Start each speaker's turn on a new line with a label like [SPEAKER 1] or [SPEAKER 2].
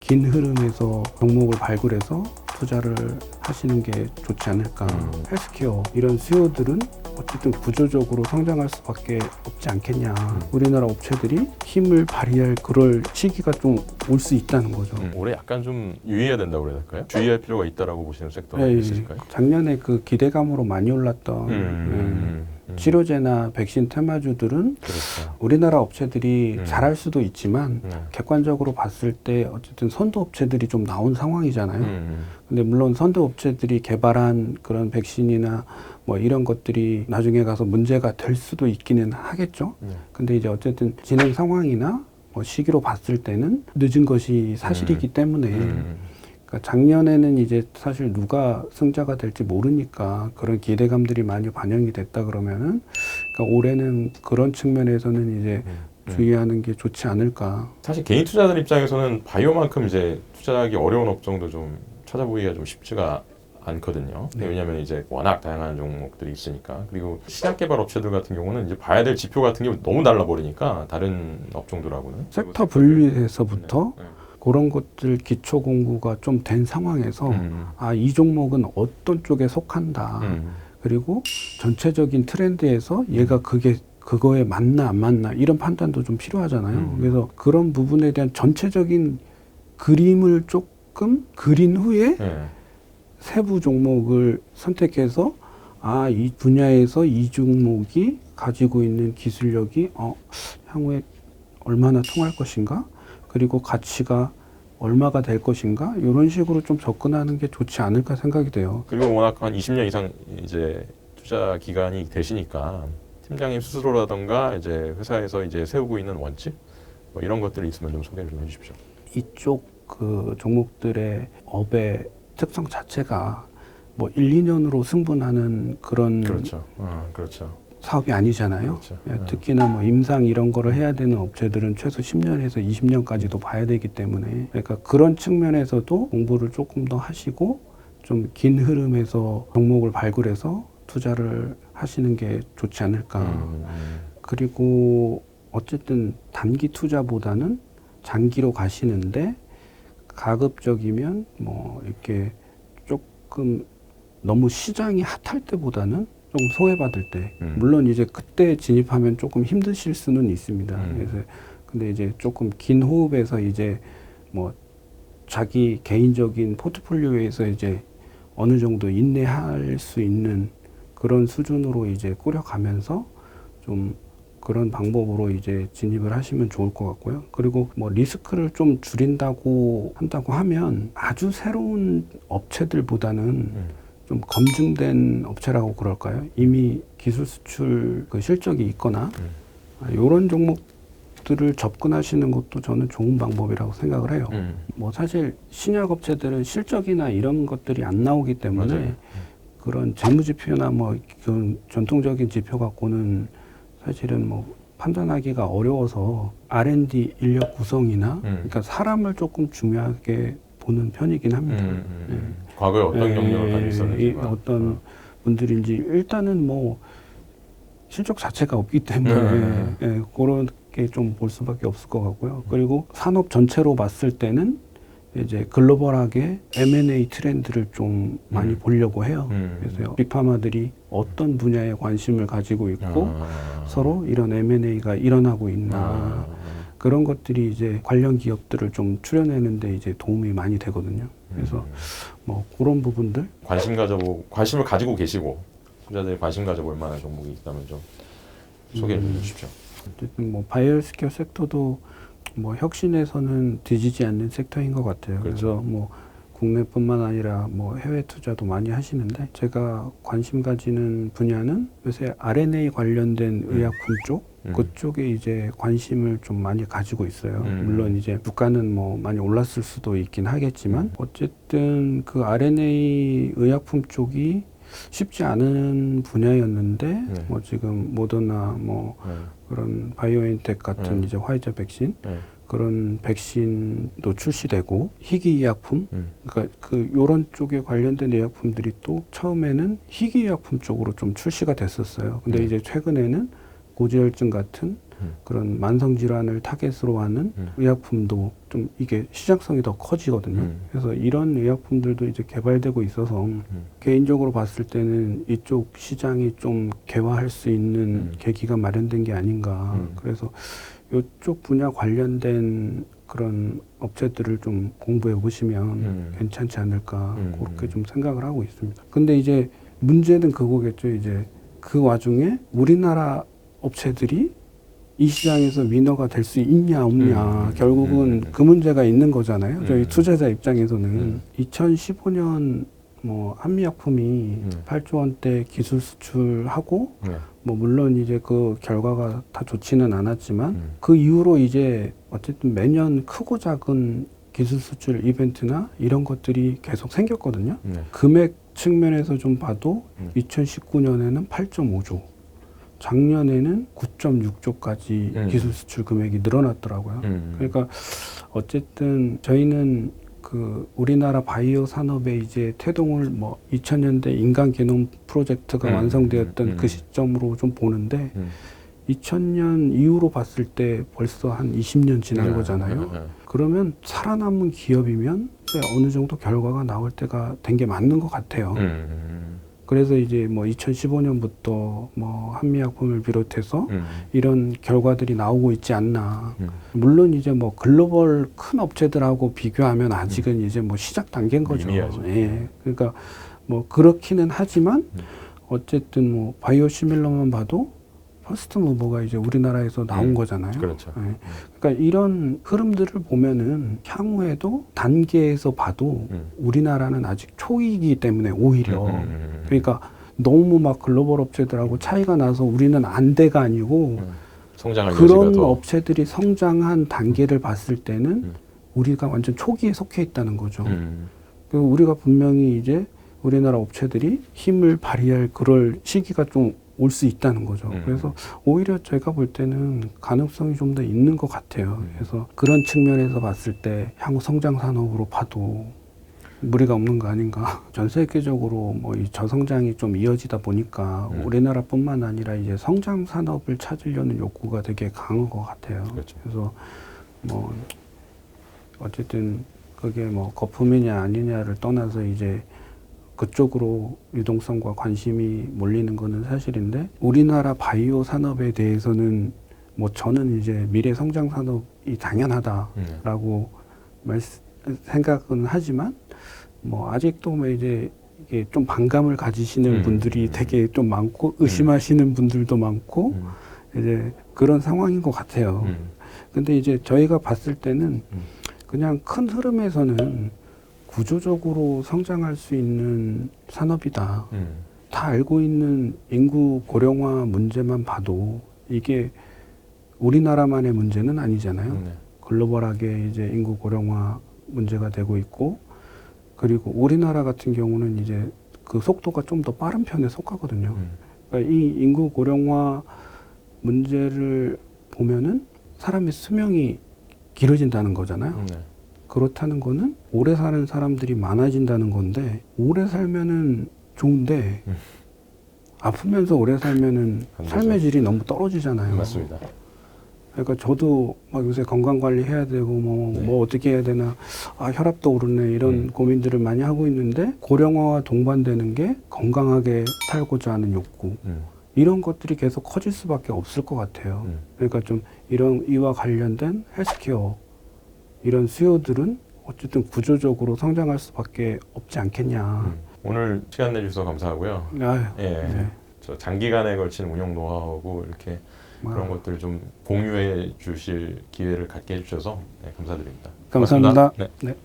[SPEAKER 1] 긴 흐름에서 종목을 발굴해서 투자를 하시는 게 좋지 않을까. 헬스케어 이런 수요들은 어쨌든 구조적으로 성장할 수밖에 없지 않겠냐. 우리나라 업체들이 힘을 발휘할 그럴 시기가 좀 올 수 있다는 거죠.
[SPEAKER 2] 올해 약간 좀 유의해야 된다고 그래야 될까요? 주의할 필요가 있다라고 보시는 섹터가 있으실까요?
[SPEAKER 1] 작년에 그 기대감으로 많이 올랐던 치료제나 백신 테마주들은
[SPEAKER 2] 그렇죠.
[SPEAKER 1] 우리나라 업체들이 잘할 수도 있지만 객관적으로 봤을 때 어쨌든 선도 업체들이 좀 나온 상황이잖아요. 근데 물론 선도 업체들이 개발한 그런 백신이나 뭐 이런 것들이 나중에 가서 문제가 될 수도 있기는 하겠죠. 근데 이제 어쨌든 진행 상황이나 뭐 시기로 봤을 때는 늦은 것이 사실이기 때문에 그러니까 작년에는 이제 사실 누가 승자가 될지 모르니까 그런 기대감들이 많이 반영이 됐다 그러면은 그러니까 올해는 그런 측면에서는 이제 주의하는 게 좋지 않을까.
[SPEAKER 2] 사실 개인 투자자들 입장에서는 바이오만큼 이제 투자하기 어려운 업종도 좀 찾아보기가 좀 쉽지가 않거든요.
[SPEAKER 1] 네.
[SPEAKER 2] 왜냐하면 이제 워낙 다양한 종목들이 있으니까. 그리고 시장 개발 업체들 같은 경우는 이제 봐야 될 지표 같은 게 너무 달라버리니까 다른 업종들하고는
[SPEAKER 1] 섹터 분리에서부터
[SPEAKER 2] 네.
[SPEAKER 1] 그런 것들 기초 공부가 좀 된 상황에서 아, 이 종목은 어떤 쪽에 속한다. 그리고 전체적인 트렌드에서 얘가 그거에 맞나 안 맞나 이런 판단도 좀 필요하잖아요. 그래서 그런 부분에 대한 전체적인 그림을 조금 그린 후에 세부 종목을 선택해서 아, 이 분야에서 이 종목이 가지고 있는 기술력이 향후에 얼마나 통할 것인가? 그리고 가치가 얼마가 될 것인가? 이런 식으로 좀 접근하는 게 좋지 않을까 생각이 돼요.
[SPEAKER 2] 그리고 워낙 한 20년 이상 이제 투자 기간이 되시니까 팀장님 스스로라던가 이제 회사에서 이제 세우고 있는 원칙 뭐 이런 것들이 있으면 좀 소개를 좀 해주십시오.
[SPEAKER 1] 이쪽 그 종목들의 업의 특성 자체가 뭐 1, 2년으로 승분하는 그런
[SPEAKER 2] 그렇죠. 그렇죠.
[SPEAKER 1] 사업이 아니잖아요.
[SPEAKER 2] 그렇죠.
[SPEAKER 1] 특히나 뭐 임상 이런 거를 해야 되는 업체들은 최소 10년에서 20년까지도 봐야 되기 때문에 그러니까 그런 측면에서도 공부를 조금 더 하시고 좀 긴 흐름에서 종목을 발굴해서 투자를 하시는 게 좋지 않을까. 그리고 어쨌든 단기 투자보다는 장기로 가시는데 가급적이면 뭐 이렇게 조금 너무 시장이 핫할 때보다는 좀 소외받을 때 물론 이제 그때 진입하면 조금 힘드실 수는 있습니다. 그래서 근데 이제 조금 긴 호흡에서 이제 뭐 자기 개인적인 포트폴리오에서 이제 어느 정도 인내할 수 있는 그런 수준으로 이제 꾸려가면서 좀 그런 방법으로 이제 진입을 하시면 좋을 것 같고요. 그리고 뭐 리스크를 좀 줄인다고 한다고 하면 아주 새로운 업체들보다는 좀 검증된 업체라고 그럴까요? 이미 기술 수출 그 실적이 있거나 이런 종목들을 접근하시는 것도 저는 좋은 방법이라고 생각을 해요. 뭐 사실 신약 업체들은 실적이나 이런 것들이 안 나오기 때문에
[SPEAKER 2] 맞아요.
[SPEAKER 1] 그런 재무지표나 뭐 전통적인 지표 갖고는 사실은 뭐 판단하기가 어려워서 R&D 인력 구성이나 그러니까 사람을 조금 중요하게 보는 편이긴 합니다.
[SPEAKER 2] 과거에 어떤 경력을 가지고 있었는지
[SPEAKER 1] 어떤 분들인지 일단은 뭐 실적 자체가 없기 때문에 그렇게 좀 볼 수밖에 없을 것 같고요. 그리고 산업 전체로 봤을 때는 이제 글로벌하게 M&A 트렌드를 좀 많이 보려고 해요. 그래서 빅파마들이 어떤 분야에 관심을 가지고 있고 서로 이런 M&A가 일어나고 있나 그런 것들이 이제 관련 기업들을 좀 추려내는데 이제 도움이 많이 되거든요. 그래서 뭐 그런 부분들
[SPEAKER 2] 관심을 가지고 계시고 투자자들이 관심 가져볼 만한 종목이 있다면 좀 소개해 주십시오.
[SPEAKER 1] 어쨌든 뭐 바이오헬스케어 섹터도 뭐 혁신에서는 뒤지지 않는 섹터인 것 같아요.
[SPEAKER 2] 그렇죠.
[SPEAKER 1] 그래서 뭐 국내뿐만 아니라 뭐 해외 투자도 많이 하시는데 제가 관심 가지는 분야는 요새 R&A 관련된 의약품 쪽 그쪽에 이제 관심을 좀 많이 가지고 있어요. 물론 이제 주가는 뭐 많이 올랐을 수도 있긴 하겠지만 어쨌든 그 R&A 의약품 쪽이 쉽지 않은 분야였는데 뭐 지금 모더나 뭐 그런 바이오엔텍 같은 이제 화이자 백신 그런 백신도 출시되고 희귀의약품 그러니까 그 요런 쪽에 관련된 의약품들이 또 처음에는 희귀의약품 쪽으로 좀 출시가 됐었어요. 근데 이제 최근에는 고지혈증 같은 그런 만성 질환을 타겟으로 하는 의약품도 좀 이게 시장성이 더 커지거든요. 그래서 이런 의약품들도 이제 개발되고 있어서 개인적으로 봤을 때는 이쪽 시장이 좀 개화할 수 있는 계기가 마련된 게 아닌가. 그래서 이쪽 분야 관련된 그런 업체들을 좀 공부해 보시면 괜찮지 않을까 그렇게 좀 생각을 하고 있습니다. 근데 이제 문제는 그거겠죠. 이제 그 와중에 우리나라 업체들이 이 시장에서 위너가 될 수 있냐 없냐 결국은 그 문제가 있는 거잖아요. 저희 투자자 입장에서는 2015년 뭐 한미약품이 8조 원대 기술 수출하고 뭐 물론 이제 그 결과가 다 좋지는 않았지만 그 이후로 이제 어쨌든 매년 크고 작은 기술 수출 이벤트나 이런 것들이 계속 생겼거든요. 금액 측면에서 좀 봐도 2019년에는 8.5조, 작년에는 9.6조까지 기술 수출 금액이 늘어났더라고요. 그러니까 어쨌든 저희는 그 우리나라 바이오 산업의 이제 태동을 뭐 2000년대 인간 게놈 프로젝트가 완성되었던 그 시점으로 좀 보는데 2000년 이후로 봤을 때 벌써 한 20년 지난 거잖아요. 그러면 살아남은 기업이면 이제 어느 정도 결과가 나올 때가 된 게 맞는 것 같아요. 그래서 이제 뭐 2015년부터 뭐 한미약품을 비롯해서 이런 결과들이 나오고 있지 않나. 물론 이제 뭐 글로벌 큰 업체들하고 비교하면 아직은 이제 뭐 시작 단계인 거죠. 예. 그러니까 뭐 그렇기는 하지만 어쨌든 뭐 바이오시밀러만 봐도 퍼스트 무버가 이제 우리나라에서 나온 거잖아요.
[SPEAKER 2] 그렇죠.
[SPEAKER 1] 예. 그러니까 이런 흐름들을 보면은 향후에도 단계에서 봐도 우리나라는 아직 초기이기 때문에 오히려 그러니까 너무 막 글로벌 업체들하고 차이가 나서 우리는 안 돼가 아니고
[SPEAKER 2] 성장할
[SPEAKER 1] 그런
[SPEAKER 2] 여지가 더.
[SPEAKER 1] 업체들이 성장한 단계를 봤을 때는 우리가 완전 초기에 속해 있다는 거죠. 그리고 우리가 분명히 이제 우리나라 업체들이 힘을 발휘할 그럴 시기가 좀 올 수 있다는 거죠. 그래서 오히려 제가 볼 때는 가능성이 좀 더 있는 것 같아요. 그래서 그런 측면에서 봤을 때 향후 성장 산업으로 봐도 무리가 없는 거 아닌가. 전 세계적으로 뭐 이 저성장이 좀 이어지다 보니까 우리나라뿐만 아니라 이제 성장 산업을 찾으려는 욕구가 되게 강한 것 같아요.
[SPEAKER 2] 그렇죠.
[SPEAKER 1] 그래서 뭐 어쨌든 그게 뭐 거품이냐 아니냐를 떠나서 이제 그쪽으로 유동성과 관심이 몰리는 거는 사실인데 우리나라 바이오 산업에 대해서는 뭐 저는 이제 미래 성장 산업이 당연하다라고 생각은 하지만 뭐 아직도 뭐 이제 이게 좀 반감을 가지시는 분들이 되게 좀 많고 의심하시는 분들도 많고 이제 그런 상황인 것 같아요. 근데 이제 저희가 봤을 때는 그냥 큰 흐름에서는 구조적으로 성장할 수 있는 산업이다. 다 알고 있는 인구 고령화 문제만 봐도 이게 우리나라만의 문제는 아니잖아요. 글로벌하게 이제 인구 고령화 문제가 되고 있고 그리고 우리나라 같은 경우는 이제 그 속도가 좀 더 빠른 편에 속하거든요. 그러니까 이 인구 고령화 문제를 보면은 사람의 수명이 길어진다는 거잖아요. 그렇다는 거는 오래 사는 사람들이 많아진다는 건데 오래 살면은 좋은데 아프면서 오래 살면은 삶의 질이 너무 떨어지잖아요.
[SPEAKER 2] 맞습니다.
[SPEAKER 1] 그러니까 저도 막 요새 건강 관리 해야 되고 뭐 어떻게 해야 되나 혈압도 오르네 이런 고민들을 많이 하고 있는데 고령화와 동반되는 게 건강하게 살고자 하는 욕구 이런 것들이 계속 커질 수밖에 없을 것 같아요. 그러니까 좀 이런 이와 관련된 헬스케어 이런 수요들은 어쨌든 구조적으로 성장할 수밖에 없지 않겠냐.
[SPEAKER 2] 오늘 시간 내주셔서 감사하고요.
[SPEAKER 1] 아유,
[SPEAKER 2] 예,
[SPEAKER 1] 네.
[SPEAKER 2] 저 장기간에 걸친 운영 노하우하고 이렇게 그런 것들을 좀 공유해 주실 기회를 갖게 해주셔서 네, 감사드립니다.
[SPEAKER 1] 감사합니다.
[SPEAKER 2] 고맙습니다. 네.
[SPEAKER 1] 네.